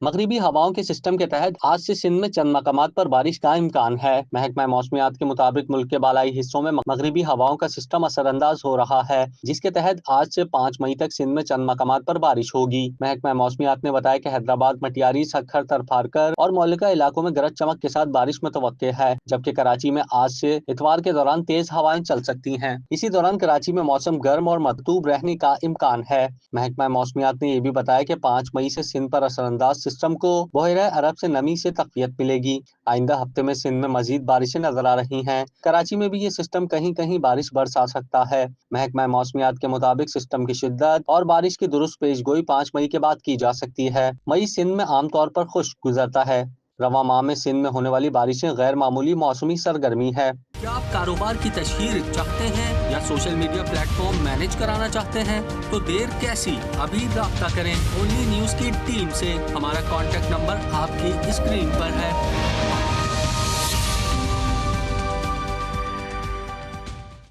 مغربی ہواؤں کے سسٹم کے تحت آج سے سندھ میں چند مقامات پر بارش کا امکان ہے۔ محکمہ موسمیات کے مطابق ملک کے بالائی حصوں میں مغربی ہواؤں کا سسٹم اثر انداز ہو رہا ہے، جس کے تحت آج سے 5 مئی تک سندھ میں چند مقامات پر بارش ہوگی۔ محکمہ موسمیات نے بتایا کہ حیدرآباد، مٹیاری، سکھر، ترفارکر اور مولکہ علاقوں میں گرج چمک کے ساتھ بارش متوقع ہے، جبکہ کراچی میں آج سے اتوار کے دوران تیز ہوائیں چل سکتی ہیں۔ اسی دوران کراچی میں موسم گرم اور مرطوب رہنے کا امکان ہے۔ محکمہ موسمیات نے یہ بھی بتایا کہ 5 مئی سے سندھ پر اثر انداز سسٹم کو بحیرہ عرب سے نمی سے تقویت ملے گی۔ آئندہ ہفتے میں سندھ میں مزید بارشیں نظر آ رہی ہیں۔ کراچی میں بھی یہ سسٹم کہیں کہیں بارش برسا سکتا ہے۔ محکمہ موسمیات کے مطابق سسٹم کی شدت اور بارش کی درست پیش گوئی 5 مئی کے بعد کی جا سکتی ہے۔ مئی سندھ میں عام طور پر خشک گزرتا ہے۔ رواں ماہ میں سندھ میں ہونے والی بارشیں غیر معمولی موسمی سرگرمی ہے۔ کیا آپ کاروبار کی تشہیر چاہتے ہیں یا social media plate form manage کرانا چاہتے ہیں؟ تو دیر کیسی، ابھی رابطہ کریں اونلی نیوز کی ٹیم سے۔ ہمارا کانٹیکٹ نمبر آپ کی اسکرین پر ہے۔